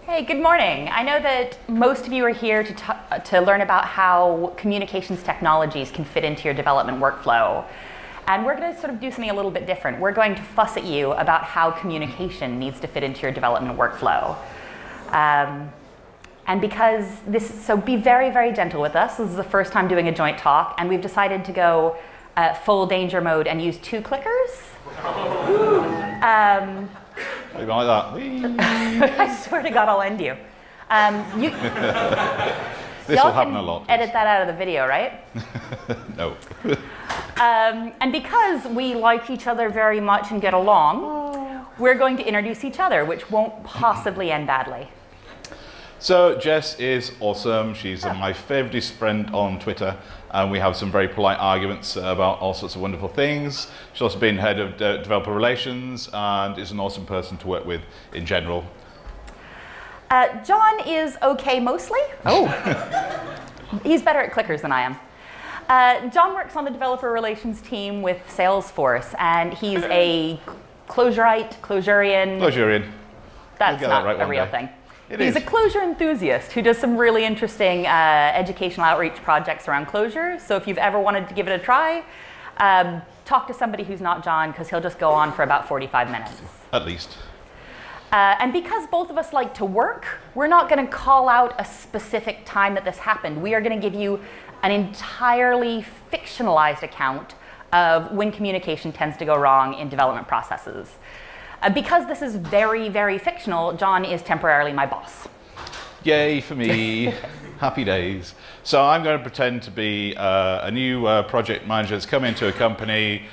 Hey, good morning. I know that most of you are here to learn about how communications technologies can fit into your development workflow. And we're going to sort of do something a little bit different. We're going to fuss at you about how communication needs to fit into your development workflow. And because so be very, very gentle with us. This is the first time doing a joint talk, and we've decided to go full danger mode and use 2 clickers. Maybe like that. I swear to God, I'll end you. This will happen a lot. Edit that out of the video, right? No. And because we like each other very much and get along, we're going to introduce each other, which won't possibly end badly. So Jess is awesome. She's my favouriteest friend on Twitter, and we have some very polite arguments about all sorts of wonderful things. She's also been head of developer relations and is an awesome person to work with in general. John is okay mostly. Oh, he's better at clickers than I am. John works on the developer relations team with Salesforce, and he's a Closurian. That's not right a real thing. He's a Clojure enthusiast who does some really interesting educational outreach projects around Clojure. So if you've ever wanted to give it a try, talk to somebody who's not John, because he'll just go on for about 45 minutes. At least. And because both of us like to work, we're not going to call out a specific time that this happened. We are going to give you an entirely fictionalized account of when communication tends to go wrong in development processes. Because this is very, very fictional, John is temporarily my boss. Yay for me. Happy days. So I'm going to pretend to be a new project manager that's come into a company,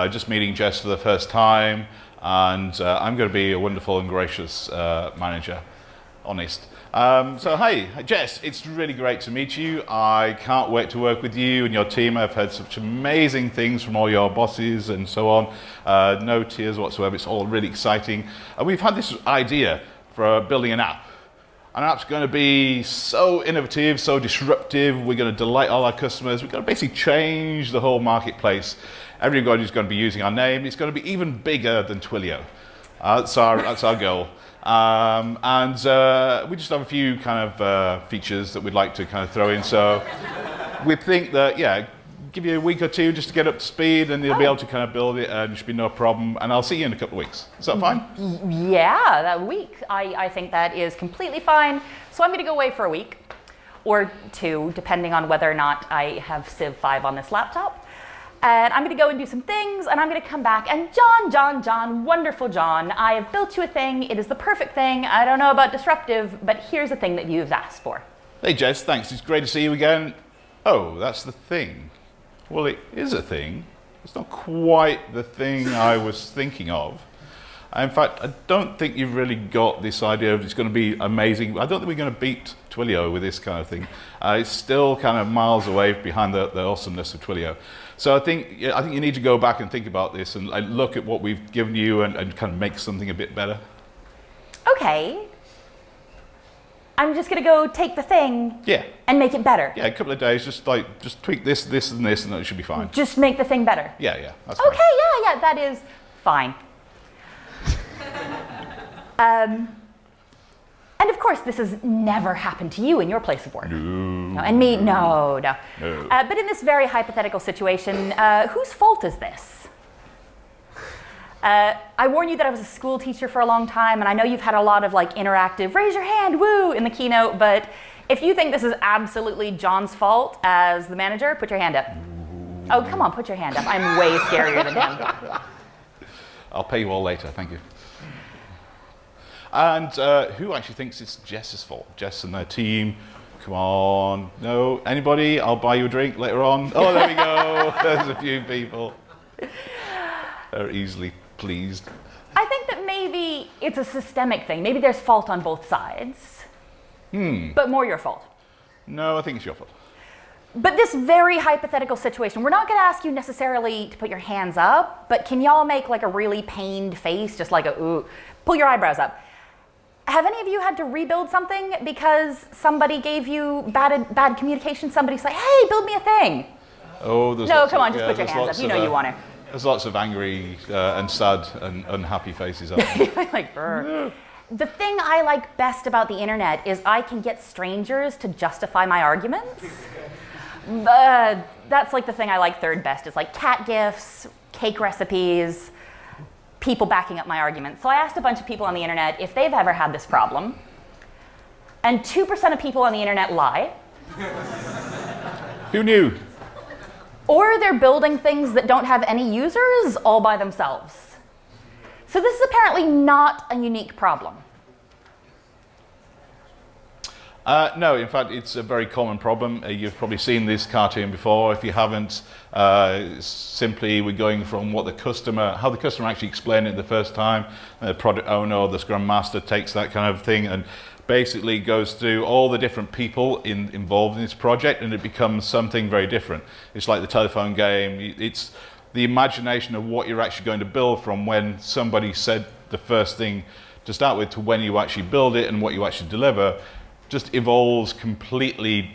just meeting Jess for the first time, and I'm going to be a wonderful and gracious manager, honest. So hey, Jess, it's really great to meet you. I can't wait to work with you and your team. I've heard such amazing things from all your bosses and so on. No tears whatsoever. It's all really exciting. And we've had this idea for building an app. An app's going to be so innovative, so disruptive. We're going to delight all our customers. We're going to basically change the whole marketplace. Everybody's going to be using our name. It's going to be even bigger than Twilio. That's our goal. We just have a few kind of features that we'd like to kind of throw in. So we think that, yeah, give you a week or two just to get up to speed, and you'll be able to kind of build it, and there should be no problem. And I'll see you in a couple of weeks. Is that fine? Yeah, that week. I think that is completely fine. So I'm going to go away for a week or 2, depending on whether or not I have Civ 5 on this laptop. And I'm going to go and do some things, and I'm going to come back. And John, wonderful John, I have built you a thing. It is the perfect thing. I don't know about disruptive, but here's the thing that you've asked for. Hey, Jess, thanks. It's great to see you again. Oh, that's the thing. Well, it is a thing. It's not quite the thing I was thinking of. In fact, I don't think you've really got this idea of it's going to be amazing. I don't think we're going to beat Twilio with this kind of thing. It's still kind of miles away behind the awesomeness of Twilio. So I think you need to go back and think about this and look at what we've given you and kind of make something a bit better. Okay. I'm just going to go take the thing and make it better. Yeah, a couple of days, just tweak this, and this, and it should be fine. Just make the thing better. Yeah, that's fine. Okay, yeah, that is fine. And of course, this has never happened to you in your place of work. No. And me, no. But in this very hypothetical situation, whose fault is this? I warn you that I was a school teacher for a long time, and I know you've had a lot of interactive, raise your hand, woo, in the keynote, but if you think this is absolutely John's fault as the manager, put your hand up. Oh, come on, put your hand up. I'm way scarier than him. I'll pay you all later, thank you. And who actually thinks it's Jess's fault? Jess and their team. Come on. No? Anybody? I'll buy you a drink later on. Oh, there we go. There's a few people. They're easily pleased. I think that maybe it's a systemic thing. Maybe there's fault on both sides. But more your fault. No, I think it's your fault. But this very hypothetical situation, we're not going to ask you necessarily to put your hands up, but can y'all make a really pained face, just like a ooh, pull your eyebrows up. Have any of you had to rebuild something because somebody gave you bad communication? Somebody's like, hey, build me a thing. Oh, there's no, come on, just put your hands up. You know you want to. There's lots of angry and sad and unhappy faces out there. Like, brr. The thing I like best about the internet is I can get strangers to justify my arguments. That's like the thing I like third best, is like cat gifs, cake recipes, people backing up my arguments. So I asked a bunch of people on the internet if they've ever had this problem. And 2% of people on the internet lie. Who knew? Or they're building things that don't have any users all by themselves. So this is apparently not a unique problem. No, in fact, it's a very common problem. You've probably seen this cartoon before. If you haven't, simply we're going from how the customer actually explained it the first time. The product owner or the Scrum Master takes that kind of thing and basically goes through all the different people involved in this project, and it becomes something very different. It's like the telephone game. It's the imagination of what you're actually going to build from when somebody said the first thing to start with to when you actually build it and what you actually deliver just evolves completely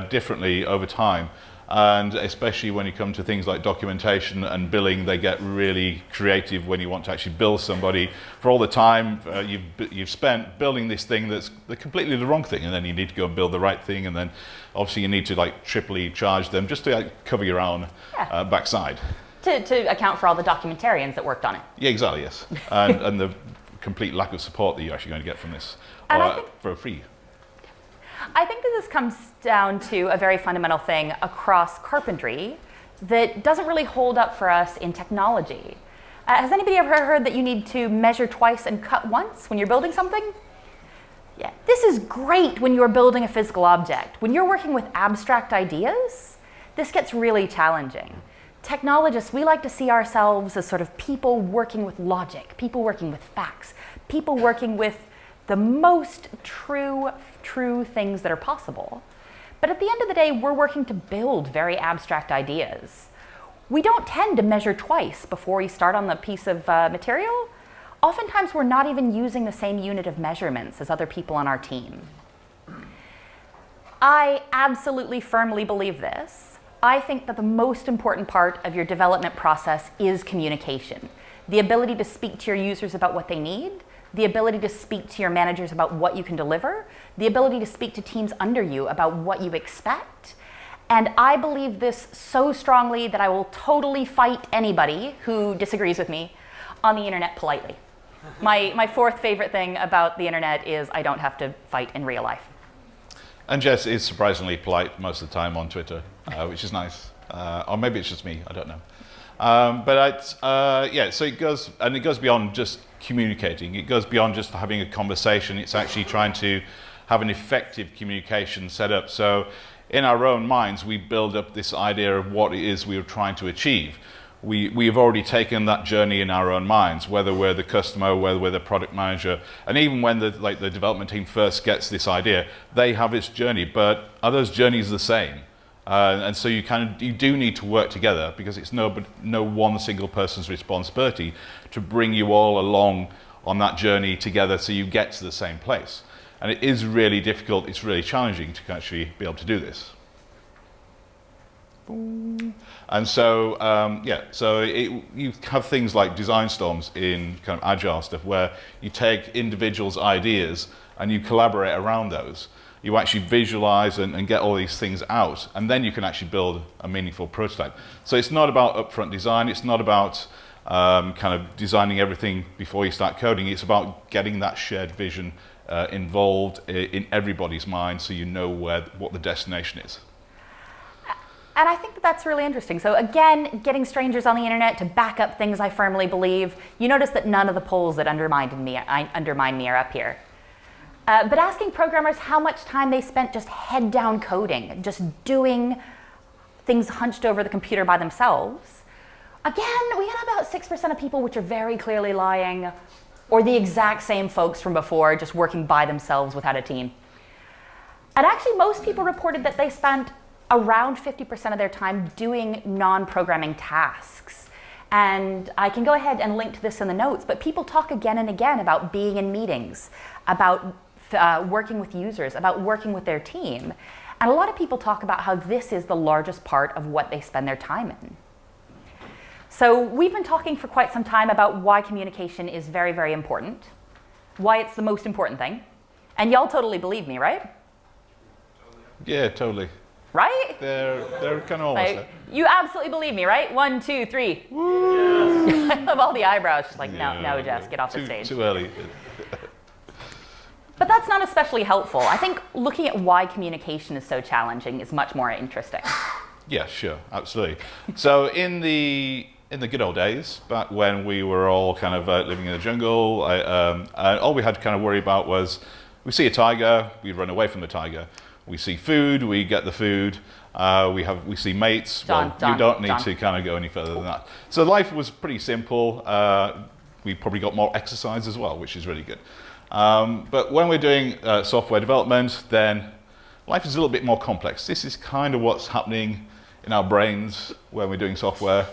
differently over time. And especially when you come to things like documentation and billing, they get really creative when you want to actually bill somebody for all the time you've spent building this thing that's completely the wrong thing, and then you need to go and build the right thing, and then obviously you need to like triply charge them just to cover your own backside. To account for all the documentarians that worked on it. Yeah, exactly, yes. And the complete lack of support that you're actually going to get from this for free. I think that this comes down to a very fundamental thing across carpentry that doesn't really hold up for us in technology. Has anybody ever heard that you need to measure twice and cut once when you're building something? Yeah, this is great when you're building a physical object. When you're working with abstract ideas, this gets really challenging. Technologists, we like to see ourselves as sort of people working with logic, people working with facts, people working with the most true things that are possible. But at the end of the day, we're working to build very abstract ideas. We don't tend to measure twice before we start on the piece of material. Oftentimes, we're not even using the same unit of measurements as other people on our team. I absolutely firmly believe this. I think that the most important part of your development process is communication. The ability to speak to your users about what they need, the ability to speak to your managers about what you can deliver, the ability to speak to teams under you about what you expect. And I believe this so strongly that I will totally fight anybody who disagrees with me on the internet politely. My fourth favorite thing about the internet is I don't have to fight in real life. And Jess is surprisingly polite most of the time on Twitter, which is nice. Or maybe it's just me, I don't know. So it goes beyond just communicating. It goes beyond just having a conversation. It's actually trying to have an effective communication set up. So in our own minds, we build up this idea of what it is we are trying to achieve. We have already taken that journey in our own minds, whether we're the customer, whether we're the product manager, and even when the development team first gets this idea, they have this journey, but are those journeys the same? And so you do need to work together, because it's no one single person's responsibility to bring you all along on that journey together so you get to the same place. And it is really difficult, it's really challenging to actually be able to do this. And so, you have things like design storms in kind of Agile stuff, where you take individuals' ideas and you collaborate around those. You actually visualize and get all these things out, and then you can actually build a meaningful prototype. So it's not about upfront design, it's not about kind of designing everything before you start coding, it's about getting that shared vision involved in everybody's mind so you know what the destination is. And I think that that's really interesting. So again, getting strangers on the internet to back up things I firmly believe. You notice that none of the polls that undermined me are up here. But asking programmers how much time they spent just head down coding, just doing things hunched over the computer by themselves. Again, we had about 6% of people which are very clearly lying, or the exact same folks from before just working by themselves without a team. And actually most people reported that they spent around 50% of their time doing non-programming tasks. And I can go ahead and link to this in the notes, but people talk again and again about being in meetings, about working with users, about working with their team. And a lot of people talk about how this is the largest part of what they spend their time in. So we've been talking for quite some time about why communication is very, very important. why it's the most important thing. And y'all totally believe me, right? Yeah, totally. Right? They're kind of almost Like, you absolutely believe me, right? 1, 2, 3. Yes. I love all the eyebrows. Just like, no, Jess, get off the stage. Too early. But that's not especially helpful. I think looking at why communication is so challenging is much more interesting. Yeah, sure, absolutely. So in the good old days, back when we were all kind of living in the jungle, all we had to kind of worry about was we see a tiger, we run away from the tiger. We see food, we get the food. We see mates. John, you don't need to kind of go any further than that. So life was pretty simple. We probably got more exercise as well, which is really good. But when we're doing software development, then life is a little bit more complex. This is kind of what's happening in our brains when we're doing software.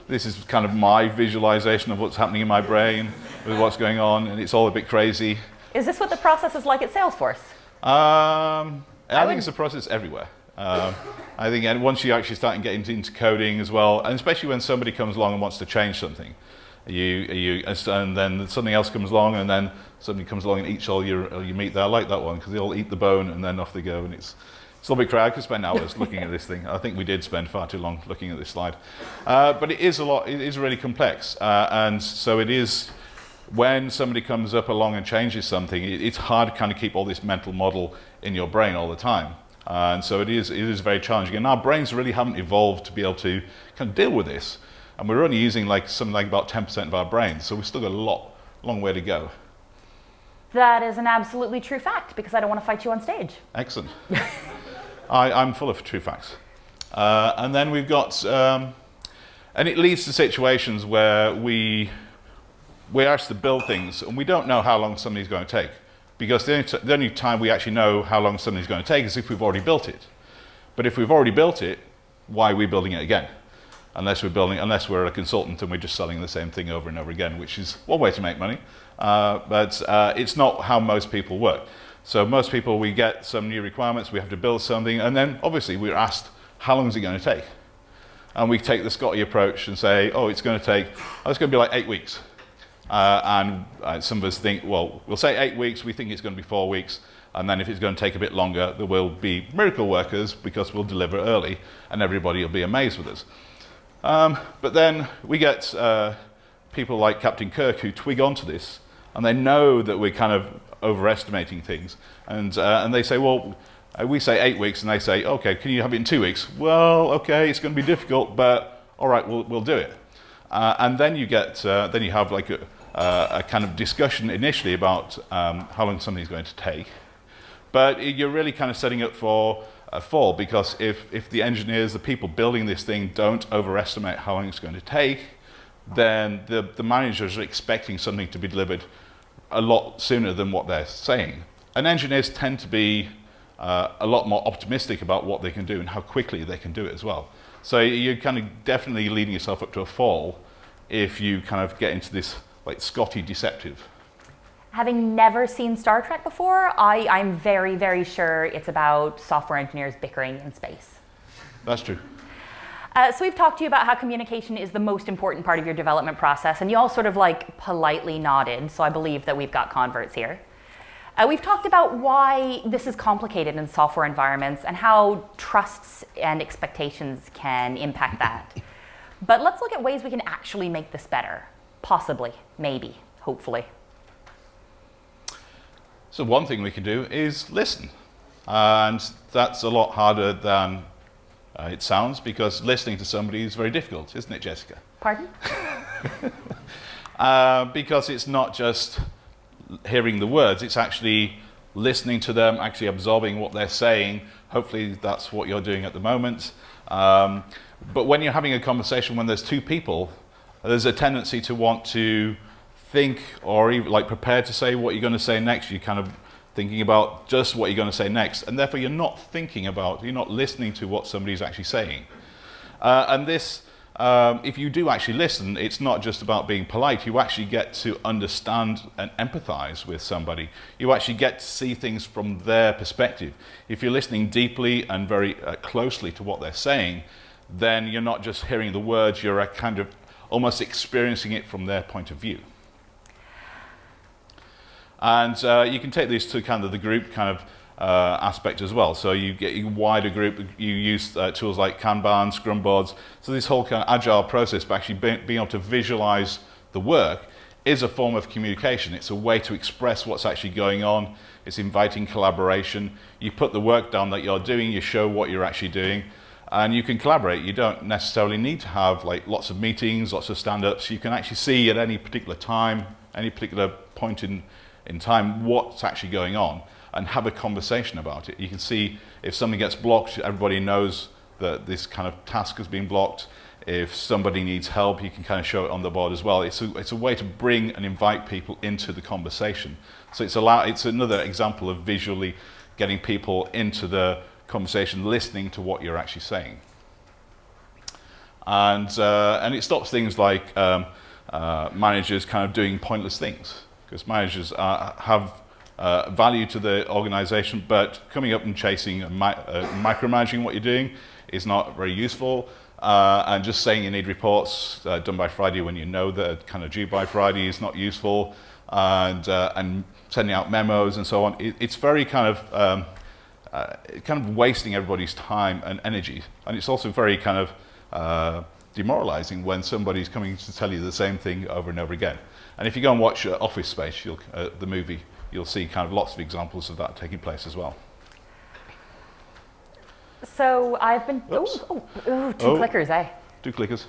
This is kind of my visualization of what's happening in my brain with what's going on, and it's all a bit crazy. Is this what the process is like at Salesforce? I think it's a process everywhere. I think, and once you actually start getting into coding as well, and especially when somebody comes along and wants to change something, and then something else comes along, and then somebody comes along and eats all your meat there. I like that one because they all eat the bone and then off they go, and it's a little bit crazy. I could spend hours looking at this thing. I think we did spend far too long looking at this slide, but it is a lot. It is really complex, and so it is. When somebody comes up along and changes something, it's hard to kind of keep all this mental model in your brain all the time. And so it is very challenging. And our brains really haven't evolved to be able to kind of deal with this. And we're only using something like about 10% of our brains. So we've still got a long way to go. That is an absolutely true fact, because I don't want to fight you on stage. Excellent. I'm full of true facts. And then we've got, and it leads to situations where we're asked to build things, and we don't know how long something's going to take. Because the only time we actually know how long something's going to take is if we've already built it. But if we've already built it, why are we building it again? Unless we're a consultant and we're just selling the same thing over and over again, which is one way to make money. But it's not how most people work. So most people, we get some new requirements, we have to build something, and then obviously we're asked, how long is it going to take? And we take the Scotty approach and say, it's going to be like 8 weeks. And some of us think, well, we'll say 8 weeks, we think it's going to be 4 weeks, and then if it's going to take a bit longer, there will be miracle workers because we'll deliver early and everybody will be amazed with us. But then we get people like Captain Kirk who twig onto this, and they know that we're kind of overestimating things, and they say, well, we say 8 weeks, and they say, okay, can you have it in 2 weeks? Well, okay, it's going to be difficult, but all right, we'll do it. And then you have like a kind of discussion initially about how long something's going to take, but you're really kind of setting up for a fall, because if the engineers, the people building this thing, don't overestimate how long it's going to take, then the managers are expecting something to be delivered a lot sooner than what they're saying. And engineers tend to be a lot more optimistic about what they can do and how quickly they can do it as well. So you're kind of definitely leading yourself up to a fall if you kind of get into this like Scotty deceptive. Having never seen Star Trek before, I'm very, very sure it's about software engineers bickering in space. That's true. So we've talked to you about how communication is the most important part of your development process, and you all sort of like politely nodded, so I believe that we've got converts here. We've talked about why this is complicated in software environments and how trusts and expectations can impact that. But let's look at ways we can actually make this better. Possibly, maybe, hopefully. So one thing we can do is listen. And that's a lot harder than it sounds, because listening to somebody is very difficult, isn't it, Jessica? Pardon? Because it's not just hearing the words, it's actually listening to them, actually absorbing what they're saying. Hopefully that's what you're doing at the moment. But when you're having a conversation, when there's two people, there's a tendency to want to think or even like prepare to say what you're going to say next. You're kind of thinking about just what you're going to say next, and therefore you're not listening to what somebody's actually saying. And this, if you do actually listen, it's not just about being polite. You actually get to understand and empathize with somebody. You actually get to see things from their perspective. If you're listening deeply and very closely to what they're saying, then you're not just hearing the words, you're kind of almost experiencing it from their point of view. And you can take this to kind of the group kind of aspect as well. So you get a wider group, you use tools like Kanban, Scrum boards. So this whole kind of agile process, but actually being able to visualize the work is a form of communication. It's a way to express what's actually going on. It's inviting collaboration. You put the work down that you're doing, you show what you're actually doing, and you can collaborate. You don't necessarily need to have like lots of meetings, lots of stand-ups. You can actually see at any particular time, any particular point in time, what's actually going on, and have a conversation about it. You can see if something gets blocked, everybody knows that this kind of task has been blocked. If somebody needs help, you can kind of show it on the board as well. It's a way to bring and invite people into the conversation. So it's another example of visually getting people into the conversation, listening to what you're actually saying. And it stops things like managers kind of doing pointless things, because managers have value to the organization, but coming up and chasing and micromanaging what you're doing is not very useful. And just saying you need reports done by Friday when you know they're kind of due by Friday is not useful. And sending out memos and so on, it's very kind of wasting everybody's time and energy. And it's also very kind of demoralizing when somebody's coming to tell you the same thing over and over again. And if you go and watch Office Space, the movie, you'll see kind of lots of examples of that taking place as well. So I've been, two clickers, eh? 2 clickers.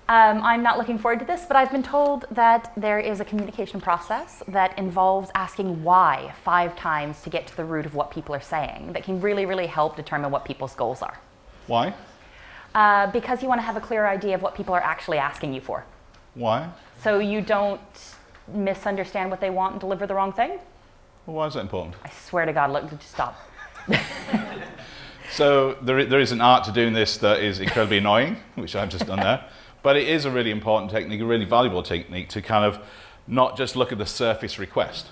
I'm not looking forward to this, but I've been told that there is a communication process that involves asking why 5 times to get to the root of what people are saying that can really, really help determine what people's goals are. Why? Because you want to have a clear idea of what people are actually asking you for. Why? So you don't misunderstand what they want and deliver the wrong thing? Well, why is that important? I swear to God, look, just stop. So there is an art to doing this that is incredibly annoying, which I've just done there. But it is a really important technique, a really valuable technique to kind of not just look at the surface request.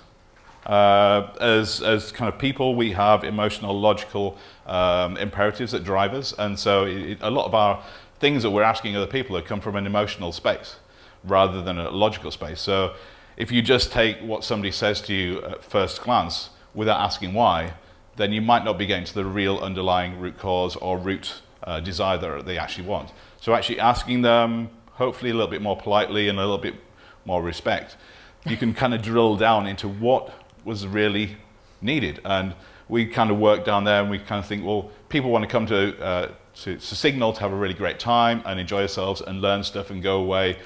As kind of people, we have emotional, logical imperatives that drive us. And so a lot of our things that we're asking other people have come from an emotional space rather than a logical space. So if you just take what somebody says to you at first glance without asking why, then you might not be getting to the real underlying root cause or root desire that they actually want. So actually asking them, hopefully a little bit more politely and a little bit more respect, you can kind of drill down into what was really needed. And we kind of work down there and we kind of think, well, people want to come to Signal to have a really great time and enjoy themselves and learn stuff and go away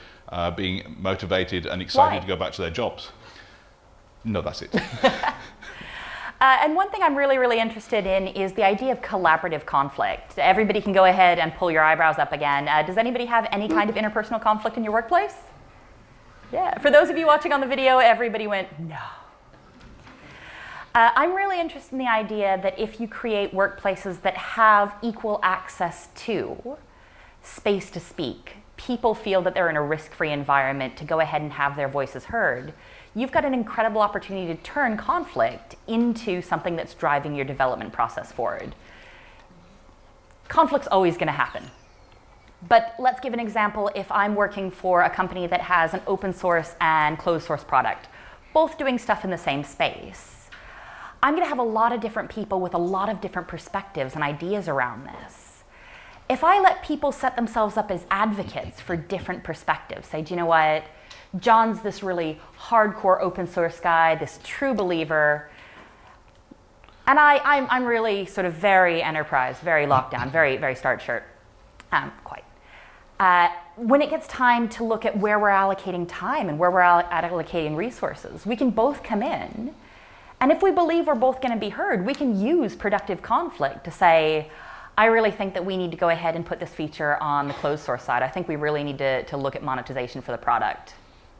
being motivated and excited to go back to their jobs. No, that's it. And one thing I'm really, really interested in is the idea of collaborative conflict. Everybody can go ahead and pull your eyebrows up again. Does anybody have any kind of interpersonal conflict in your workplace? Yeah, for those of you watching on the video, everybody went, no. I'm really interested in the idea that if you create workplaces that have equal access to space to speak, people feel that they're in a risk-free environment to go ahead and have their voices heard, you've got an incredible opportunity to turn conflict into something that's driving your development process forward. Conflict's always going to happen. But let's give an example. If I'm working for a company that has an open source and closed source product, both doing stuff in the same space, I'm going to have a lot of different people with a lot of different perspectives and ideas around this. If I let people set themselves up as advocates for different perspectives, say, do you know what? John's this really hardcore open source guy, this true believer. And I'm really sort of very enterprise, very locked down, very, very start shirt. Quite. When it gets time to look at where we're allocating time and where we're allocating resources, we can both come in. And if we believe we're both going to be heard, we can use productive conflict to say, I really think that we need to go ahead and put this feature on the closed source side. I think we really need to look at monetization for the product.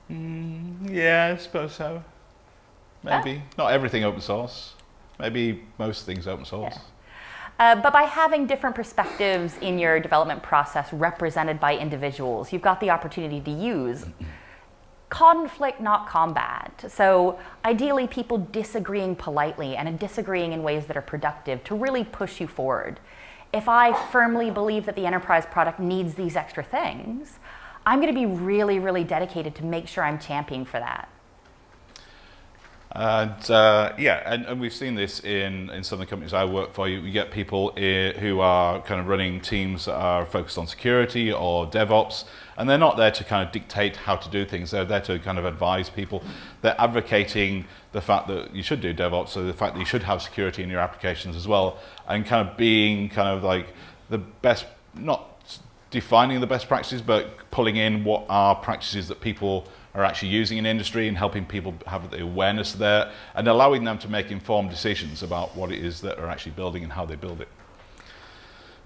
Yeah, I suppose so. Maybe. Not everything open source. Maybe most things open source. Yeah. But by having different perspectives in your development process represented by individuals, you've got the opportunity to use conflict, not combat. So ideally, people disagreeing politely and disagreeing in ways that are productive to really push you forward. If I firmly believe that the enterprise product needs these extra things, I'm going to be really, really dedicated to make sure I'm championing for that. And and we've seen this in some of the companies I work for. You get people who are kind of running teams that are focused on security or DevOps, and they're not there to kind of dictate how to do things. They're there to kind of advise people. They're advocating the fact that you should do DevOps, so the fact that you should have security in your applications as well, and kind of being kind of like the best, not defining the best practices, but pulling in what are practices that people are actually using in industry and helping people have the awareness there and allowing them to make informed decisions about what it is that are actually building and how they build it.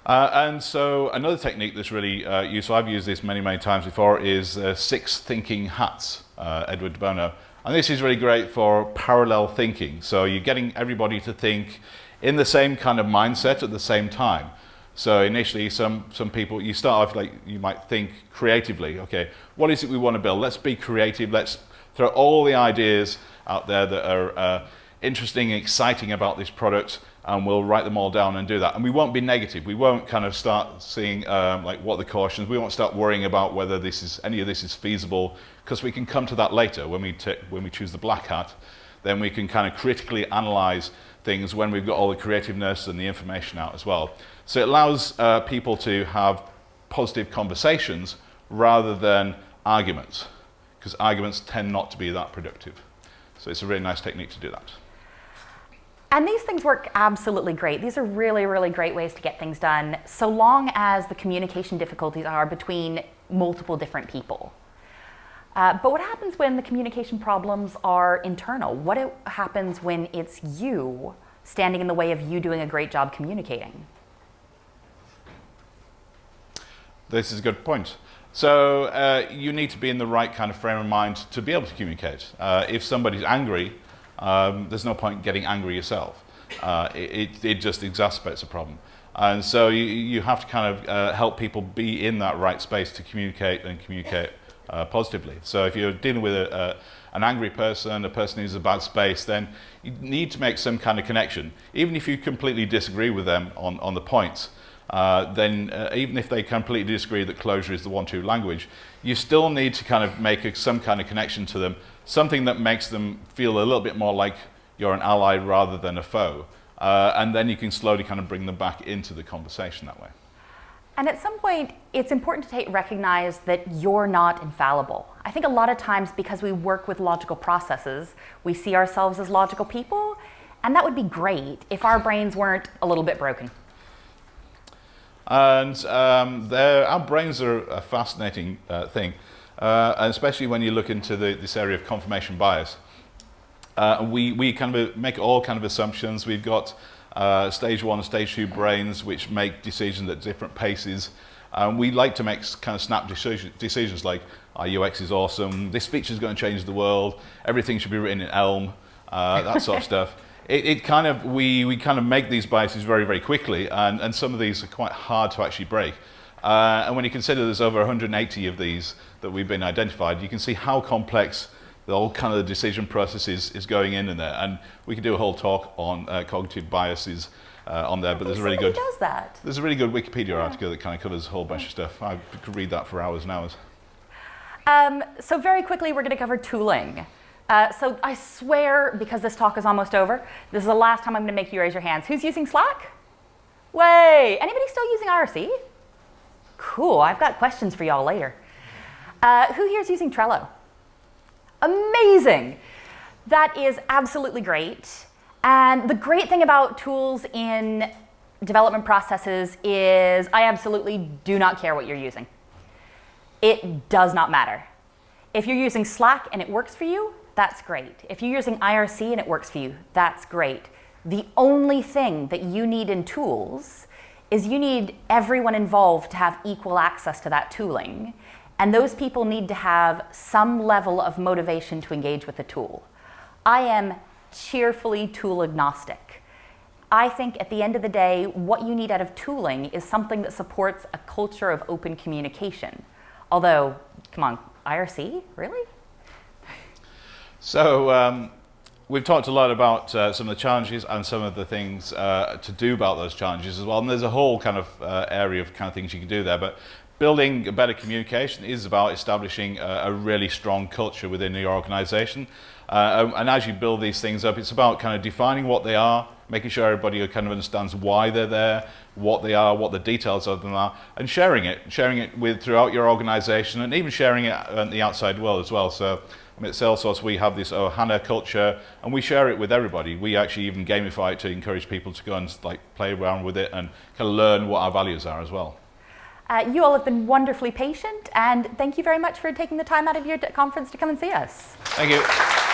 And so another technique that's really useful, I've used this many times before, is 6 thinking hats, Edward de Bono. And this is really great for parallel thinking. So you're getting everybody to think in the same kind of mindset at the same time. So initially, some people, you start off like, you might think creatively, okay, what is it we want to build? Let's be creative, let's throw all the ideas out there that are interesting and exciting about this product, and we'll write them all down and do that. And we won't be negative, we won't kind of start seeing like what the cautions, we won't start worrying about whether any of this is feasible, because we can come to that later when we choose the black hat. Then we can kind of critically analyze things when we've got all the creativeness and the information out as well. So it allows people to have positive conversations rather than arguments, because arguments tend not to be that productive. So it's a really nice technique to do that. And these things work absolutely great. These are really, really great ways to get things done, so long as the communication difficulties are between multiple different people. But what happens when the communication problems are internal? What happens when it's you standing in the way of you doing a great job communicating? This is a good point. So you need to be in the right kind of frame of mind to be able to communicate. If somebody's angry, there's no point getting angry yourself. It just exacerbates the problem. And so you have to kind of help people be in that right space to communicate and communicate positively. So if you're dealing with an angry person, a person who's in a bad space, then you need to make some kind of connection. Even if you completely disagree with them on the points, then even if they completely disagree that closure is the one-two language, you still need to kind of make some kind of connection to them, something that makes them feel a little bit more like you're an ally rather than a foe. And then you can slowly kind of bring them back into the conversation that way. And at some point, it's important to recognize that you're not infallible. I think a lot of times, because we work with logical processes, we see ourselves as logical people, and that would be great if our brains weren't a little bit broken. And our brains are a fascinating thing, and especially when you look into this area of confirmation bias. We kind of make all kind of assumptions. We've got stage 1 and stage 2 brains which make decisions at different paces. We like to make kind of snap decisions like, our UX is awesome, this feature is going to change the world, everything should be written in Elm, that sort of stuff. We kind of make these biases very, very quickly, and some of these are quite hard to actually break. And when you consider there's over 180 of these that we've been identified, you can see how complex the whole kind of the decision process is going in there. And we could do a whole talk on cognitive biases on there, but there's a really good does that. There's a really good Wikipedia article that kind of covers a whole bunch of stuff. I could read that for hours and hours. So very quickly, we're going to cover tooling. So I swear, because this talk is almost over, this is the last time I'm going to make you raise your hands. Who's using Slack? Way! Anybody still using IRC? Cool, I've got questions for y'all later. Who here is using Trello? Amazing! That is absolutely great. And the great thing about tools in development processes is I absolutely do not care what you're using. It does not matter. If you're using Slack and it works for you, that's great. If you're using IRC and it works for you, that's great. The only thing that you need in tools is you need everyone involved to have equal access to that tooling. And those people need to have some level of motivation to engage with the tool. I am cheerfully tool agnostic. I think at the end of the day, what you need out of tooling is something that supports a culture of open communication. Although, come on, IRC, really? So we've talked a lot about some of the challenges and some of the things to do about those challenges as well. And there's a whole kind of area of kind of things you can do there. But building a better communication is about establishing a really strong culture within your organization. And as you build these things up, it's about kind of defining what they are, making sure everybody kind of understands why they're there, what they are, what the details of them are, and sharing it with throughout your organization, and even sharing it in the outside world as well. So I mean, at Salesforce, we have this HANA culture, and we share it with everybody. We actually even gamify it to encourage people to go and like play around with it and kind of learn what our values are as well. You all have been wonderfully patient, and thank you very much for taking the time out of your conference to come and see us. Thank you.